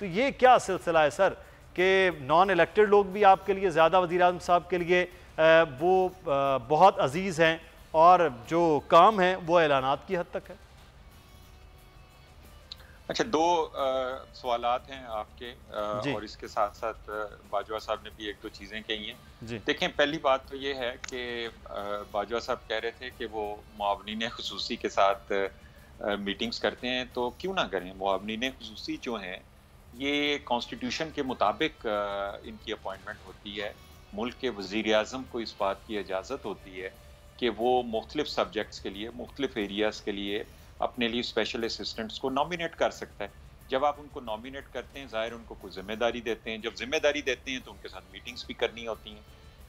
तो ये क्या सिलसिला है सर कि नॉन इलेक्टेड लोग भी आपके लिए ज़्यादा वज़ीर आज़म साहब के लिए वो बहुत अजीज़ हैं और जो काम है वो ऐलानात की हद तक है? अच्छा, दो सवालात हैं आपके और इसके साथ साथ बाजवा साहब ने भी एक दो चीज़ें कही हैं। देखें, पहली बात तो ये है कि बाजवा साहब कह रहे थे कि वो मुआवनीन खुसूसी के साथ मीटिंग्स करते हैं, तो क्यों ना करें। मुआवनीन खुसूसी जो हैं ये कॉन्स्टिट्यूशन के मुताबिक इनकी अपॉइंटमेंट होती है। मुल्क के वज़ीर आज़म को इस बात की इजाज़त होती है कि वो मुख्तलिफ सब्जेक्ट्स के लिए, मुख्तलिफ एरियाज़ के लिए अपने लिए स्पेशल असिस्टेंट्स को नॉमिनेट कर सकता है। जब आप उनको नॉमिनेट करते हैं, ज़ाहिर उनको कोई जिम्मेदारी देते हैं। जब जिम्मेदारी देते हैं तो उनके साथ मीटिंग्स भी करनी होती हैं।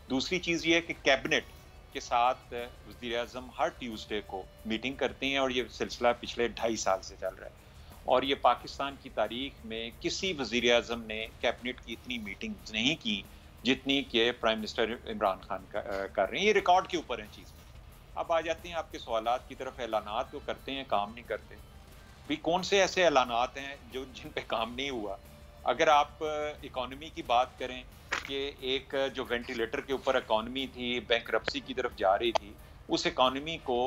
दूसरी चीज़ ये है कि कैबिनेट के साथ वज़ीर आज़म हर ट्यूसडे को मीटिंग करते हैं और ये सिलसिला पिछले 2.5 साल से चल रहा है। और ये पाकिस्तान की तारीख में किसी वज़ीर आज़म ने कैबिनेट की इतनी मीटिंग्स नहीं की जितनी कि प्राइम मिनिस्टर इमरान खान कर रहे हैं। ये रिकॉर्ड के ऊपर है चीज़। अब आ जाते हैं आपके सवालात की तरफ। ऐलानात तो करते हैं, काम नहीं करते। भी कौन से ऐसे ऐलानात हैं जो जिन पे काम नहीं हुआ? अगर आप इकोनॉमी की बात करें कि एक जो वेंटिलेटर के ऊपर इकोनॉमी थी, बैंकरप्सी की तरफ जा रही थी, उस इकोनॉमी को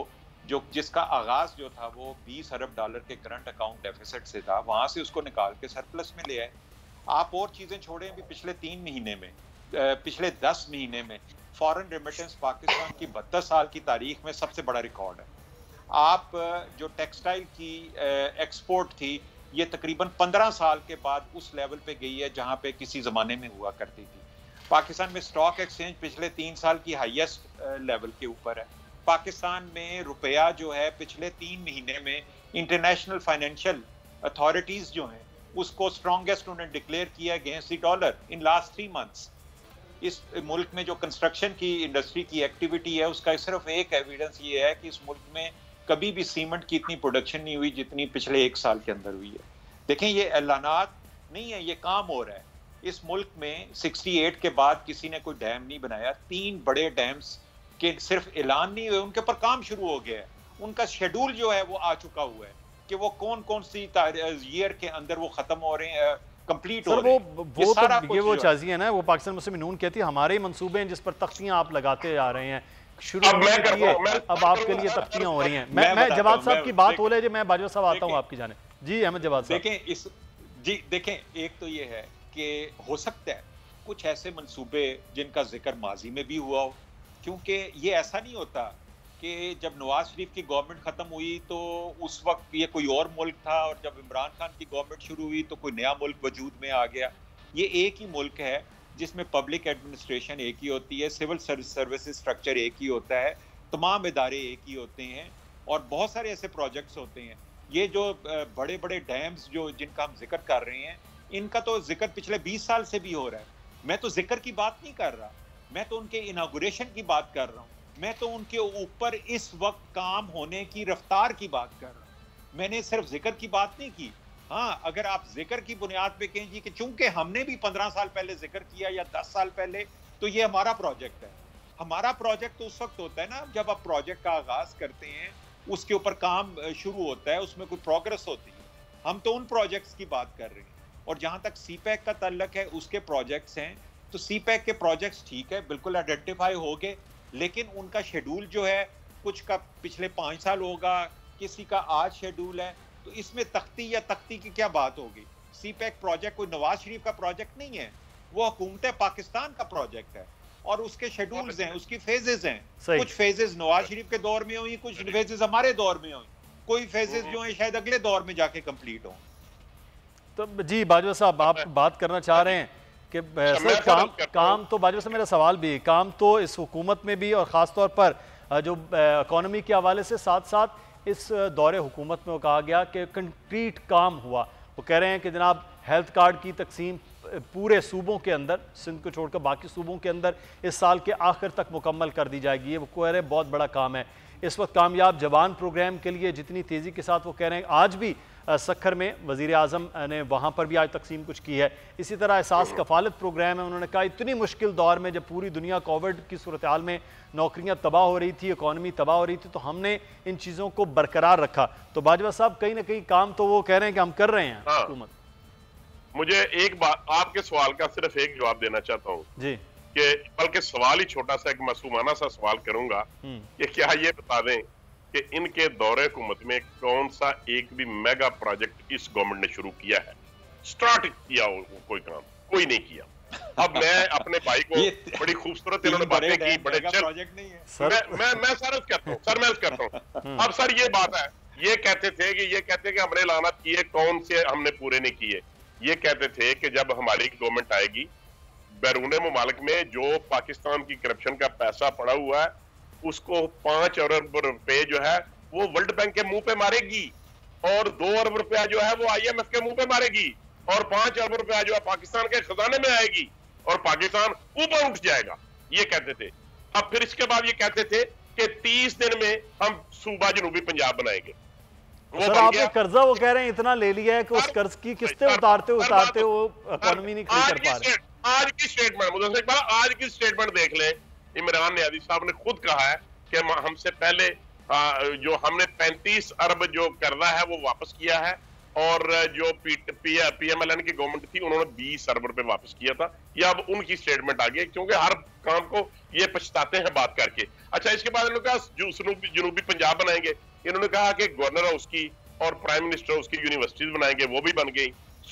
जिसका आगाज जो था वो $20 अरब के करंट अकाउंट डेफिसिट से था, वहां से उसको निकाल के सरप्लस में ले आए। आप और चीजें छोड़ें, भी पिछले 3 महीने में, पिछले 10 महीने में फॉरेन रेमिटेंस पाकिस्तान की 72 साल की तारीख में सबसे बड़ा रिकॉर्ड है। आप जो टेक्सटाइल की एक्सपोर्ट थी, ये तकरीबन 15 साल के बाद उस लेवल पे गई है जहां पे किसी जमाने में हुआ करती थी। पाकिस्तान में स्टॉक एक्सचेंज पिछले 3 साल की हाईएस्ट लेवल के ऊपर है। पाकिस्तान में रुपया जो है पिछले 3 महीने में इंटरनेशनल फाइनेंशियल अथॉरिटीज जो हैं उसको स्ट्रॉन्गेस्ट उन्होंने डिक्लेयर किया against the dollar in last 3 months. इस मुल्क में जो कंस्ट्रक्शन की इंडस्ट्री की एक्टिविटी है उसका सिर्फ एक एविडेंस ये है कि इस मुल्क में कभी भी सीमेंट की इतनी प्रोडक्शन नहीं हुई जितनी पिछले 1 साल के अंदर हुई है। देखें, ये ऐलानात नहीं है, ये काम हो रहा है। इस मुल्क में 68 के बाद किसी ने कोई डैम नहीं बनाया। 3 बड़े डैम्स के सिर्फ ऐलान नहीं हुए, उनके ऊपर काम शुरू हो गया है। उनका शेड्यूल जो है वो आ चुका हुआ है कि वो कौन कौन सी ईयर के अंदर वो खत्म हो रहे हैं, कंप्लीट हो रहे हैं। वो चाजी है ना, वो पाकिस्तान मुस्लिम नून कहती है हमारे ही मंसूबे हैं जिस पर तख्तियां आप लगाते आ रहे हैं, शुरू होने के लिए अब आपके लिए तख्तियां हो रही हैं। मैं जवाद साहब की बात हो रही है, मैं बाजवा साहब आता हूं आपकी जाने। जी अहमद जवाद साहब। देखें, एक तो ये है कि हो सकता है कुछ ऐसे मंसूबे जिनका जिक्र माजी में भी हुआ हो, क्योंकि ये ऐसा नहीं होता कि जब नवाज शरीफ की गवर्नमेंट खत्म हुई तो उस वक्त ये कोई और मुल्क था और जब इमरान खान की गवर्नमेंट शुरू हुई तो कोई नया मुल्क वजूद में आ गया। ये एक ही मुल्क है जिसमें पब्लिक एडमिनिस्ट्रेशन एक ही होती है, सिविल सर्विसेज स्ट्रक्चर एक ही होता है, तमाम इदारे एक ही होते हैं और बहुत सारे ऐसे प्रोजेक्ट्स होते हैं। ये जो बड़े बड़े डैम्स जो जिनका हम जिक्र कर रहे हैं, इनका तो जिक्र पिछले 20 साल से भी हो रहा है। मैं तो जिक्र की बात नहीं कर रहा, मैं तो उनके इनॉग्रेशन की बात कर रहा हूँ। मैं तो उनके ऊपर इस वक्त काम होने की रफ्तार की बात कर रहा हूँ। मैंने सिर्फ जिक्र की बात नहीं की। हाँ, अगर आप जिक्र की बुनियाद पे कहें जी कि चूंकि हमने भी 15 साल पहले जिक्र किया या 10 साल पहले, तो ये हमारा प्रोजेक्ट है। हमारा प्रोजेक्ट तो उस वक्त होता है ना जब आप प्रोजेक्ट का आगाज करते हैं, उसके ऊपर काम शुरू होता है, उसमें कोई प्रोग्रेस होती है। हम तो उन प्रोजेक्ट्स की बात कर रहे हैं। और जहां तक सीपैक का ताल्लुक है, उसके प्रोजेक्ट्स हैं, तो सीपैक के प्रोजेक्ट्स ठीक है, बिल्कुल आइडेंटिफाई हो गए, लेकिन उनका शेड्यूल जो है कुछ का पिछले 5 साल होगा, किसी का आज शेड्यूल है, तो इसमें तख्ती या तख्ती की क्या बात होगी। सीपैक प्रोजेक्ट कोई नवाज शरीफ का प्रोजेक्ट नहीं है, वो हुकूमत पाकिस्तान का प्रोजेक्ट है और उसके शेड्यूल्स हैं, उसकी फेजेस हैं। कुछ फेजेस नवाज शरीफ के दौर में हुई, कुछ फेजेस हमारे दौर में हुई, कोई फेजेस जो है शायद अगले दौर में जाके कंप्लीट हो। तो जी बाजवा साहब, आप बात करना चाह रहे हैं कि सर काम तो बाजवा से मेरा सवाल भी, काम तो इस हुकूमत में भी और ख़ास तौर पर जो इकोनॉमी के हवाले से साथ साथ इस दौरे हुकूमत में कहा गया कि कंक्रीट काम हुआ। वो कह रहे हैं कि जनाब हेल्थ कार्ड की तकसीम पूरे सूबों के अंदर, सिंध को छोड़कर बाकी सूबों के अंदर इस साल के आखिर तक मुकम्मल कर दी जाएगी। ये वो कह रहे हैं बहुत बड़ा काम है। इस वक्त कामयाब जवान प्रोग्राम के लिए जितनी तेज़ी के साथ वो कह रहे हैं, आज भी सखर में वज़ीर आज़म ने वहाँ पर भी आज तकसीम कुछ की है। इसी तरह एहसास कफ़ालत प्रोग्राम है, उन्होंने कहा इतनी मुश्किल दौर में जब पूरी दुनिया कोविड की सूरत हाल में नौकरियाँ तबाह हो रही थी, इकॉनमी तबाह हो रही थी, तो हमने इन चीज़ों को बरकरार रखा। तो बाजवा साहब कहीं ना कहीं काम तो वो कह रहे हैं कि हम कर रहे हैं हुकूमत। मुझे एक बात आपके सवाल का सिर्फ एक जवाब देना चाहता हूँ जी, कि बल्कि सवाल ही छोटा सा एक मासूमाना सा सवाल करूंगा कि क्या ये बता दें कि इनके दौरे हुकूमत में कौन सा एक भी मेगा प्रोजेक्ट इस गवर्नमेंट ने शुरू किया है, स्टार्ट किया हो कोई काम? कोई नहीं किया। अब मैं अपने भाई को बड़ी खूबसूरत इन्होंने बातें की, बड़े प्रोजेक्ट नहीं है। मैं सर करता हूँ सर, मैं करता हूँ। अब सर ये बात है, ये कहते थे कि हमने लानत किए, कौन से हमने पूरे नहीं किए। ये कहते थे कि जब हमारी गवर्नमेंट आएगी, बैरून मुमालिक में जो पाकिस्तान की करप्शन का पैसा पड़ा हुआ है उसको 5 अरब रुपए जो है वो वर्ल्ड बैंक के मुंह पे मारेगी, और 2 अरब रुपया जो है वो IMF के मुंह पे मारेगी, और 5 अरब रुपया जो है पाकिस्तान के खजाने में आएगी, और पाकिस्तान ऊपर उठ जाएगा। ये कहते थे। अब फिर इसके बाद ये कहते थे कि 30 दिन में हम सूबा जनूबी पंजाब बनाएंगे। सर आपने कर्जा वो कह रहे हैं इतना ले लिया है कि उस कर्ज की किस्तें उतारते वो इकोनॉमी नहीं खड़ी कर पा रहे। आज की स्टेटमेंट देख ले, इमरान नियाज़ी साहब ने खुद कहा है कि हमसे पहले जो हमने 35 अरब जो कर्जा है वो वापस किया है, और जो PMLN की गवर्नमेंट थी उन्होंने 20 अरब रुपए वापस किया था। ये अब उनकी स्टेटमेंट आ गई, क्योंकि हर काम को ये पछताते हैं बात करके। अच्छा, इसके बाद इन्होंने कहा जनूबी पंजाब बनाएंगे। इन्होंने कहा कि गवर्नर हाउस की और प्राइम मिनिस्टर हाउस की यूनिवर्सिटीज बनाएंगे, वो भी बन गई,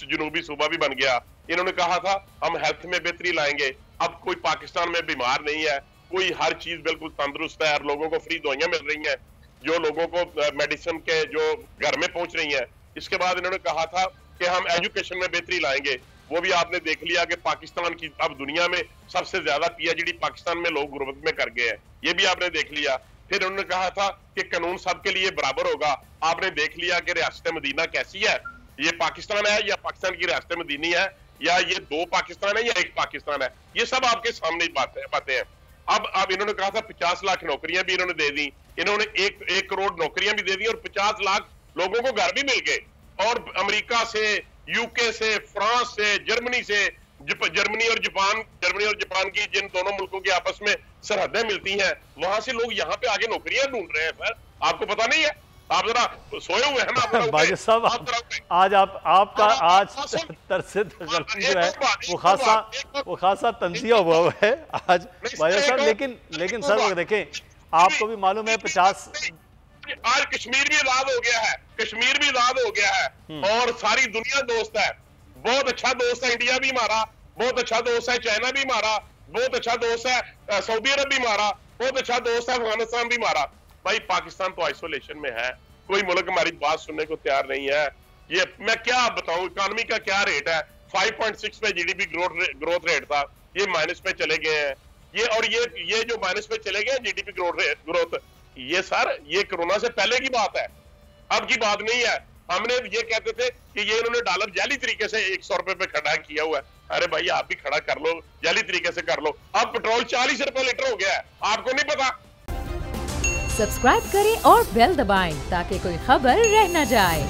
जनूबी सूबा भी बन गया। इन्होंने कहा था हम हेल्थ में बेहतरी लाएंगे। अब कोई पाकिस्तान में बीमार नहीं है, कोई हर चीज बिल्कुल तंदुरुस्त है, और लोगों को फ्री दवाइयां मिल रही हैं, जो लोगों को मेडिसिन के जो घर में पहुंच रही हैं। इसके बाद इन्होंने कहा था कि हम एजुकेशन में बेहतरी लाएंगे, वो भी आपने देख लिया कि पाकिस्तान की अब दुनिया में सबसे ज्यादा PhD पाकिस्तान में लोग गुर्बत में कर गए हैं, ये भी आपने देख लिया। फिर उन्होंने कहा था कि कानून सबके लिए बराबर होगा, आपने देख लिया कि रियासत मदीना कैसी है, ये पाकिस्तान है या पाकिस्तान की रियासत मदीनी है, या ये 2 पाकिस्तान है या 1 पाकिस्तान है, ये सब आपके सामने बातें हैं। अब इन्होंने कहा था 50 लाख नौकरियां भी इन्होंने दे दी, इन्होंने 1 करोड़ नौकरियां भी दे दी, और 50 लाख लोगों को घर भी मिल गए। और अमेरिका से, UK से, फ्रांस से, जर्मनी और जापान की जिन दोनों मुल्कों की आपस में सरहदें मिलती हैं, वहां से लोग यहाँ पे आगे नौकरियां ढूंढ रहे हैं। सर आपको पता नहीं है? आप जरा सोए हुए हैं ना बाजी साहब, आज आपका आज तरसे जो है वो खासा तंजिया हुआ है आज बाजी साहब। लेकिन सर देखें, आपको भी मालूम है 50 आज कश्मीर भी आजाद हो गया है, और सारी दुनिया दोस्त है। बहुत अच्छा दोस्त है इंडिया भी हमारा, बहुत अच्छा दोस्त है चाइना भी हमारा, बहुत अच्छा दोस्त है सऊदी अरब भी हमारा, बहुत अच्छा दोस्त है अफगानिस्तान भी हमारा। भाई पाकिस्तान तो आइसोलेशन में है, कोई मुल्क हमारी बात सुनने को तैयार नहीं है। ये मैं क्या बताऊं, इकोनॉमी का क्या रेट है? 5.6 पे GDP ग्रोथ रेट था, ये माइनस पे चले गए हैं। ये जो माइनस पे चले गए GDP ग्रोथ, ये सर ये कोरोना से पहले की बात है, अब की बात नहीं है। हमने ये कहते थे कि ये इन्होंने डॉलर जाली तरीके से 100 रुपए पे खड़ा किया हुआ है। अरे भाई आप भी खड़ा कर लो, जाली तरीके से कर लो। अब पेट्रोल 40 रुपए लीटर हो गया है, आपको नहीं पता। सब्सक्राइब करें और बेल दबाएं ताकि कोई खबर रह न जाए।